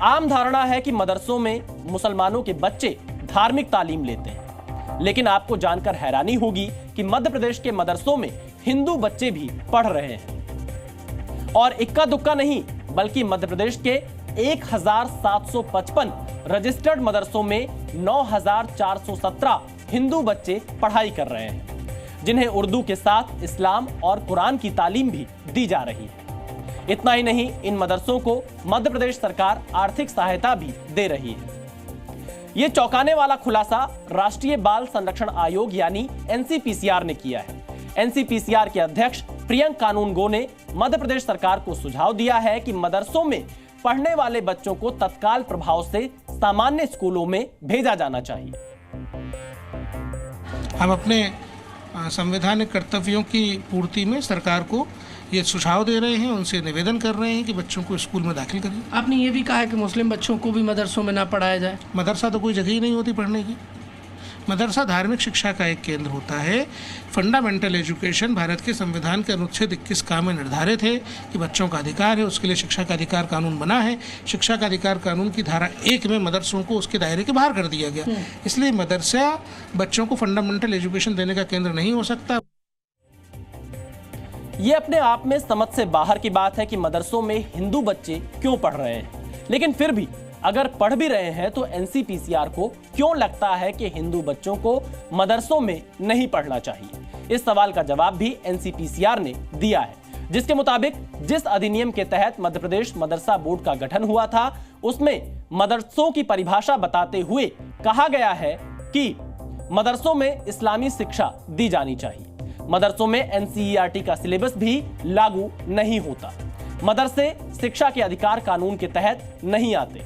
आम धारणा है कि मदरसों में मुसलमानों के बच्चे धार्मिक तालीम लेते हैं, लेकिन आपको जानकर हैरानी होगी कि मध्य प्रदेश के मदरसों में हिंदू बच्चे भी पढ़ रहे हैं। और इक्का दुक्का नहीं, बल्कि मध्य प्रदेश के 1755 रजिस्टर्ड मदरसों में 9417 हिंदू बच्चे पढ़ाई कर रहे हैं, जिन्हें उर्दू के साथ इस्लाम और कुरान की तालीम भी दी जा रही है। इतना ही नहीं, इन मदरसों को मध्य प्रदेश सरकार आर्थिक सहायता भी दे रही है। यह चौंकाने वाला खुलासा राष्ट्रीय बाल संरक्षण आयोग यानी एनसीपीसीआर ने किया है। एनसीपीसीआर के अध्यक्ष प्रियंक कानूनगो ने मध्य प्रदेश सरकार को सुझाव दिया है कि मदरसों में पढ़ने वाले बच्चों को तत्काल प्रभाव से सामान्य स्कूलों में भेजा जाना चाहिए। हम अपने संवैधानिक कर्तव्यों की पूर्ति में सरकार को ये सुझाव दे रहे हैं, उनसे निवेदन कर रहे हैं कि बच्चों को स्कूल में दाखिल करें। आपने ये भी कहा है कि मुस्लिम बच्चों को भी मदरसों में ना पढ़ाया जाए। मदरसा तो कोई जगह ही नहीं होती पढ़ने की। मदरसा धार्मिक शिक्षा का एक केंद्र होता है। फंडामेंटल एजुकेशन भारत के संविधान के अनुच्छेद 21 में निर्धारित है कि बच्चों का अधिकार है, उसके लिए शिक्षा का अधिकार कानून बना है। शिक्षा का अधिकार कानून की धारा 1 में मदरसों को उसके दायरे के बाहर कर दिया गया, इसलिए मदरसा बच्चों को फंडामेंटल एजुकेशन देने का केंद्र नहीं हो सकता। ये अपने आप में समझ से बाहर की बात है कि मदरसों में हिंदू बच्चे क्यों पढ़ रहे हैं, लेकिन फिर भी अगर पढ़ भी रहे हैं तो एनसीपीसीआर को क्यों लगता है कि हिंदू बच्चों को मदरसों में नहीं पढ़ना चाहिए। इस सवाल का जवाब भी एनसीपीसीआर ने दिया है, जिसके मुताबिक जिस अधिनियम के तहत मध्य प्रदेश मदरसा बोर्ड का गठन हुआ था, उसमें मदरसों की परिभाषा बताते हुए कहा गया है कि मदरसों में इस्लामी शिक्षा दी जानी चाहिए। मदरसों में एनसीईआरटी का सिलेबस भी लागू नहीं होता। मदरसे शिक्षा के अधिकार कानून के तहत नहीं आते।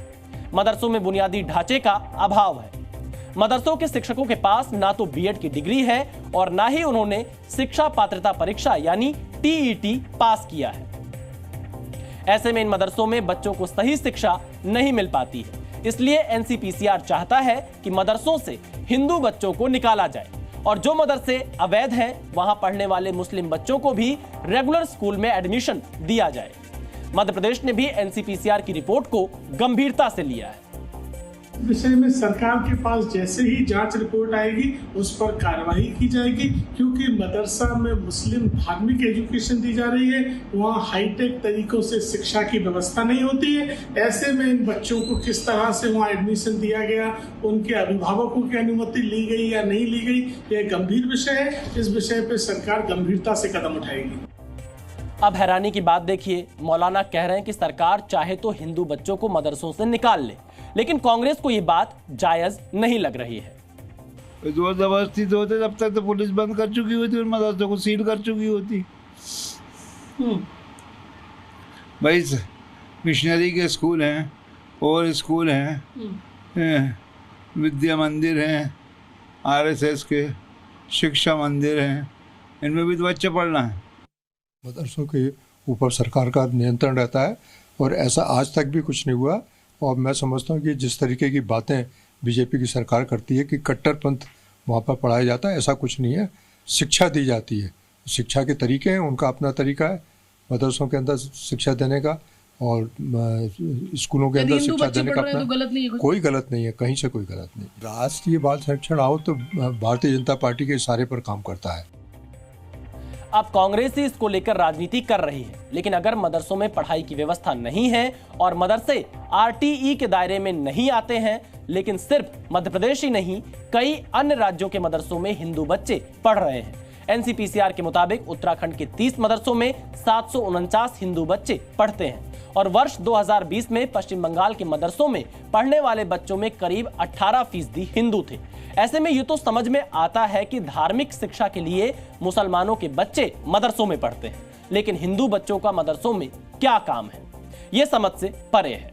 मदरसों में बुनियादी ढांचे का अभाव है। मदरसों के शिक्षकों के पास ना तो बीएड की डिग्री है और ना ही उन्होंने शिक्षा पात्रता परीक्षा यानी टीईटी पास किया है। ऐसे में इन मदरसों में बच्चों को सही शिक्षा नहीं मिल पाती है। इसलिए एनसीपीसीआर चाहता है कि मदरसों से हिंदू बच्चों को निकाला जाए और जो मदरसे अवैध हैं, वहां पढ़ने वाले मुस्लिम बच्चों को भी रेगुलर स्कूल में एडमिशन दिया जाए। मध्य प्रदेश ने भी एनसीपीसीआर की रिपोर्ट को गंभीरता से लिया है। विषय में सरकार के पास जैसे ही जांच रिपोर्ट आएगी उस पर कार्रवाई की जाएगी, क्योंकि मदरसा में मुस्लिम धार्मिक एजुकेशन दी जा रही है, वहाँ हाईटेक तरीकों से शिक्षा की व्यवस्था नहीं होती है। ऐसे में इन बच्चों को किस तरह से वहाँ एडमिशन दिया गया, उनके अभिभावकों की अनुमति ली गई या नहीं ली गई, यह गंभीर विषय है। इस विषय पर सरकार गंभीरता से कदम उठाएगी। अब हैरानी की बात देखिए, मौलाना कह रहे हैं कि सरकार चाहे तो हिंदू बच्चों को मदरसों से निकाल ले, लेकिन कांग्रेस को यह बात जायज नहीं लग रही है। जोर जबरदस्ती तो होते, जब तक तो पुलिस बंद कर चुकी होती और मदरसों को सील कर चुकी होती। भाई मिशनरी के स्कूल हैं और स्कूल हैं, विद्या मंदिर हैं, आरएसएस के शिक्षा मंदिर हैं, इनमें भी तो बच्चे पढ़ना है। मदरसों के ऊपर सरकार का नियंत्रण रहता है और ऐसा आज तक भी कुछ नहीं हुआ। और मैं समझता हूँ कि जिस तरीके की बातें बीजेपी की सरकार करती है कि कट्टरपंथ वहाँ पर पढ़ाया जाता है, ऐसा कुछ नहीं है। शिक्षा दी जाती है, शिक्षा के तरीके हैं, उनका अपना तरीका है मदरसों के अंदर शिक्षा देने का और स्कूलों के अंदर शिक्षा देने का अपना। कोई गलत नहीं है, कहीं से कोई गलत नहीं। राष्ट्रीय बाल संरक्षण आयोग तो भारतीय जनता पार्टी के इशारे पर काम करता है। अब कांग्रेस ही इसको लेकर राजनीति कर रही है, लेकिन अगर मदरसों में पढ़ाई की व्यवस्था नहीं है और मदरसे आरटीई के दायरे में नहीं आते हैं, लेकिन सिर्फ मध्य प्रदेश ही नहीं कई अन्य राज्यों के मदरसों में हिंदू बच्चे पढ़ रहे हैं। एनसीपीसीआर के मुताबिक उत्तराखंड के 30 मदरसों में 749 हिंदू बच्चे पढ़ते हैं और वर्ष 2020 में पश्चिम बंगाल के मदरसों में पढ़ने वाले बच्चों में करीब 18% हिंदू थे। ऐसे में ये तो समझ में आता है कि धार्मिक शिक्षा के लिए मुसलमानों के बच्चे मदरसों में पढ़ते हैं, लेकिन हिंदू बच्चों का मदरसों में क्या काम है, ये समझ से परे है।